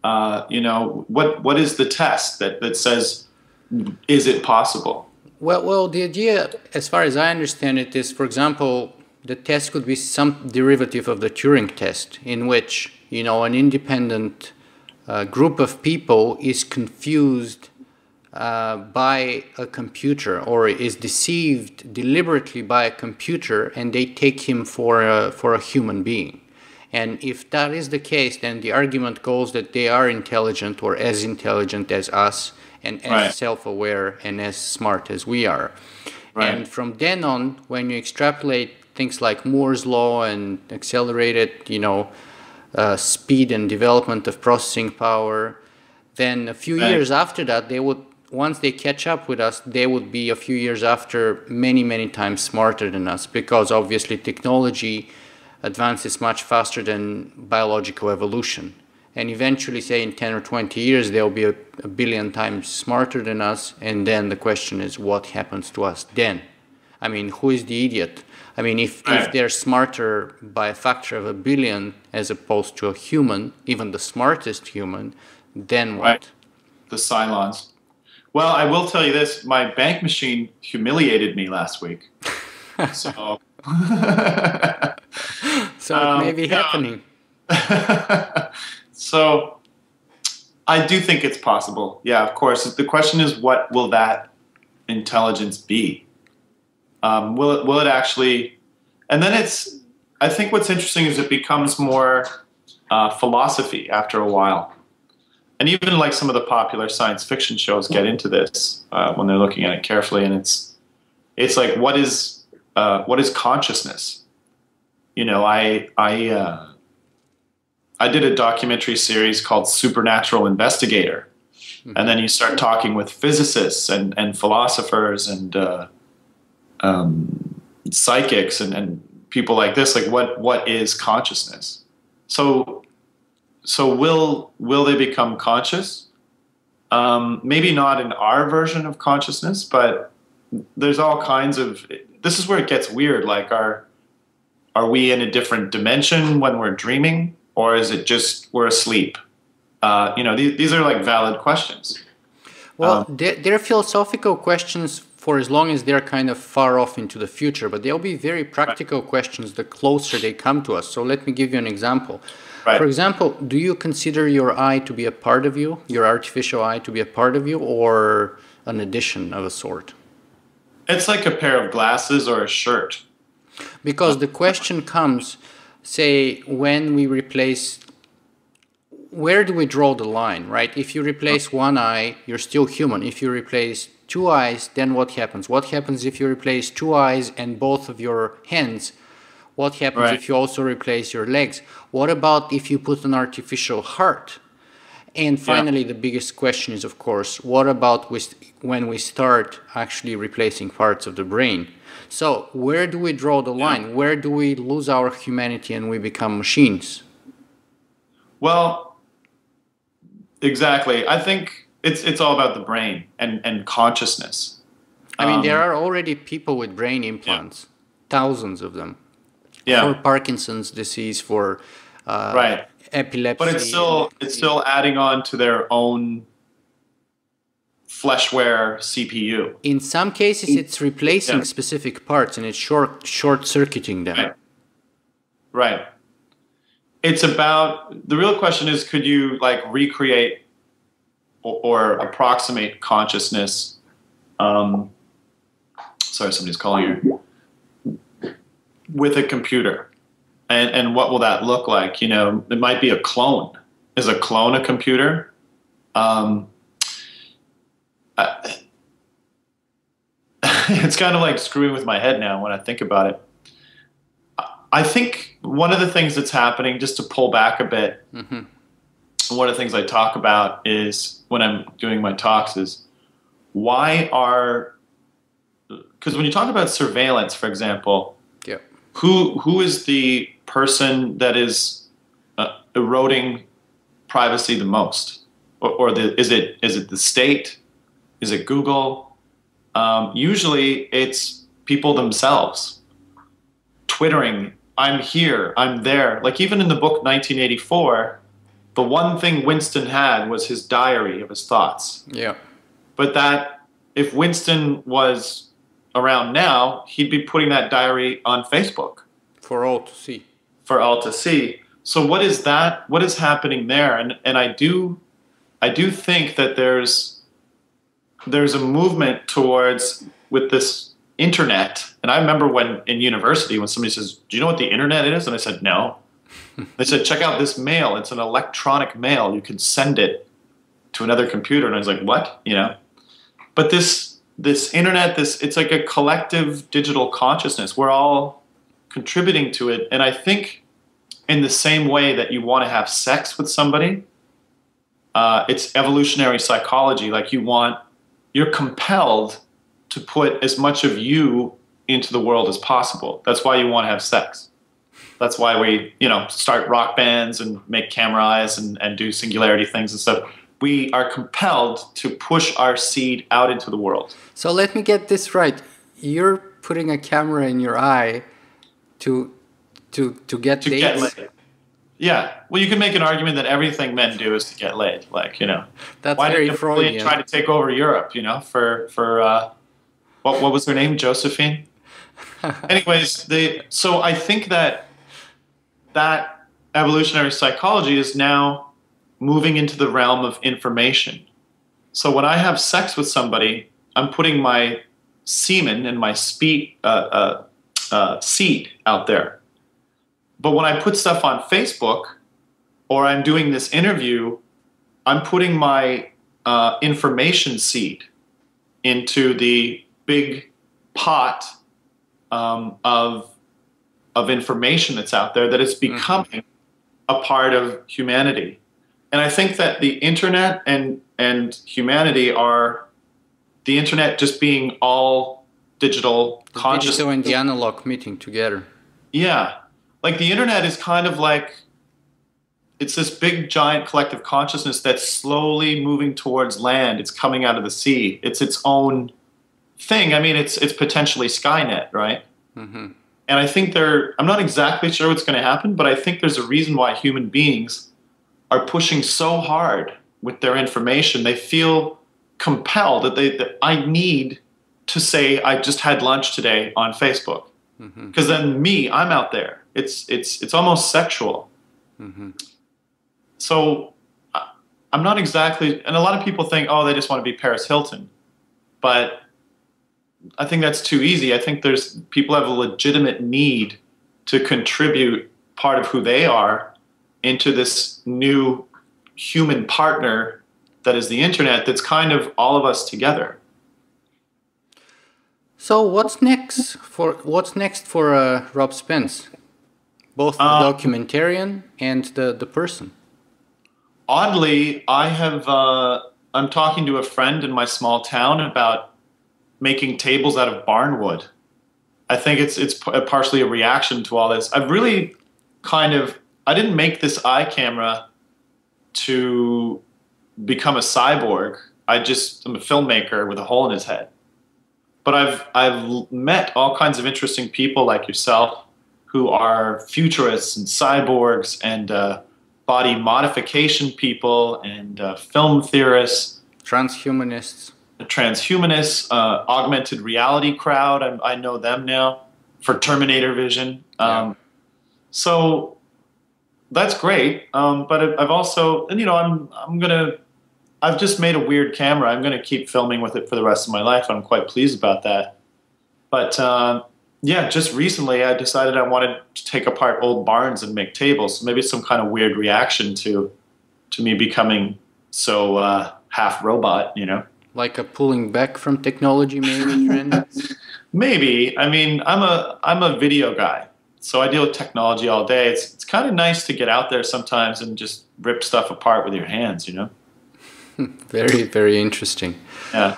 What is the test that says, is it possible? Well, the idea, as far as I understand it, is, for example, the test could be some derivative of the Turing test, in which, an independent group of people is confused by a computer, or is deceived deliberately by a computer, and they take him for a human being. And if that is the case, then the argument goes that they are intelligent, or as intelligent as us, and as Right, self-aware and as smart as we are. And right, from then on, when you extrapolate things like Moore's law and accelerated, speed and development of processing power, then a few right, years after that, once they catch up with us, they would be a few years after many, many times smarter than us, because obviously technology advances much faster than biological evolution. And eventually, say in 10 or 20 years, they'll be a billion times smarter than us. And then the question is, what happens to us then? I mean, who is the idiot? I mean, if right, they're smarter by a factor of a billion as opposed to a human, even the smartest human, then right. what? The Cylons. Well, I will tell you this: my bank machine humiliated me last week. So, So it may be yeah. happening. So I do think it's possible. Yeah, of course. The question is, what will that intelligence be? Will it actually? And then I think what's interesting is it becomes more philosophy after a while. And even like some of the popular science fiction shows get into this when they're looking at it carefully. And it's like, what is consciousness? I did a documentary series called Supernatural Investigator, and then you start talking with physicists and philosophers and psychics and people like this, like what is consciousness? So will they become conscious? Maybe not in our version of consciousness, but there's all kinds of. This is where it gets weird. Like, are we in a different dimension when we're dreaming, or is it just we're asleep? These are like valid questions. Well, they're philosophical questions for as long as they're kind of far off into the future, but they'll be very practical questions the closer they come to us. So let me give you an example. For Right. example, do you consider your eye to be a part of you, your artificial eye to be a part of you, or an addition of a sort? It's like a pair of glasses or a shirt. Because the question comes, say, when we replace, where do we draw the line, right? If you replace one eye, you're still human. If you replace two eyes, then what happens? What happens if you replace two eyes and both of your hands? What happens Right. if you also replace your legs? What about if you put an artificial heart? And Yeah. finally, the biggest question is, of course, what about when we start actually replacing parts of the brain? So where do we draw the Yeah. line? Where do we lose our humanity and we become machines? Well, exactly. I think it's all about the brain and consciousness. I mean, there Um, are already people with brain yeah. implants, thousands of them, for Yeah. Parkinson's disease, for uh, Right. But it's epilepsy. And still it's still adding on to their own fleshware CPU. in some cases, it's replacing Yeah. specific parts and it's short-circuiting them. Right. Right. It's about the real question is, could you like recreate or approximate consciousness? Sorry, somebody's calling you. With a computer, and what will that look like? It might be a clone. Is a clone a computer? Um, I- it's kind of like screwing with my head now when I think about it. I think one of the things that's happening, just to pull back a bit, Mhm. one of the things I talk about is when I'm doing my talks is because when you talk about surveillance, for example, Yeah. who is the person that is eroding privacy the most, is it the state? Is it Google? Usually, it's people themselves twittering, "I'm here, I'm there." Like even in the book 1984, the one thing Winston had was his diary of his thoughts. Yeah. But that if Winston was around now, he'd be putting that diary on Facebook For all to see. for all to see. So what is that? What is happening there? And I do think that there's a movement towards with this internet. And I remember when in university when somebody says, "Do you know what the internet is?" And I said, "No." They said, "Check out this mail. It's an electronic mail. You can send it to another computer." And I was like, "What?" You know. But this internet, it's like a collective digital consciousness. We're all contributing to it. And I think in the same way that you want to have sex with somebody, it's evolutionary psychology. Like you're compelled to put as much of you into the world as possible. That's why you want to have sex. That's why we, start rock bands and make camera eyes and do singularity things and stuff. We are compelled to push our seed out into the world. So let me get this right. You're putting a camera in your eye to get to dates? Get laid. Yeah. Well, you can make an argument that everything men do is to get laid. That's why very did Freudian. Napoleon try to take over Europe? For what was her name? Josephine. Anyways, so I think that evolutionary psychology is now moving into the realm of information. So when I have sex with somebody, I'm putting my semen and my seed out there. But when I put stuff on Facebook or I'm doing this interview, I'm putting my information seed into the big pot of information that's out there that is becoming a part of humanity. And I think that the internet and humanity are the internet just being all digital consciousness. Digital and the analog meeting together. Yeah. Like the internet is kind of like, it's this big giant collective consciousness that's slowly moving towards land. It's coming out of the sea. It's its own thing. I mean, it's potentially Skynet, right? Mm-hmm. And I think I'm not exactly sure what's going to happen, but I think there's a reason why human beings are pushing so hard with their information. They feel compelled that I need to say I just had lunch today on Facebook, because then I'm out there. It's almost sexual. Mm-hmm. So I'm not exactly, and a lot of people think, oh, they just want to be Paris Hilton, but I think that's too easy. I think people have a legitimate need to contribute part of who they are into this new human partner that is the internet, that's kind of all of us together. So what's next for Rob Spence? Both the documentarian and the person. Oddly, I'm talking to a friend in my small town about making tables out of barnwood. I think it's partially a reaction to all this. I've really I didn't make this eye camera to become a cyborg. I'm a filmmaker with a hole in his head. But I've met all kinds of interesting people like yourself who are futurists and cyborgs and body modification people and film theorists. Transhumanists, augmented reality crowd. I know them now for Terminator vision. So that's great. But I've also, I've just made a weird camera. I'm going to keep filming with it for the rest of my life. I'm quite pleased about that. But just recently I decided I wanted to take apart old barns and make tables. So maybe some kind of weird reaction to me becoming so half robot, Like a pulling back from technology maybe trend? Maybe. I mean, I'm a video guy, so I deal with technology all day. It's kind of nice to get out there sometimes and just rip stuff apart with your hands, Very, very interesting. Yeah.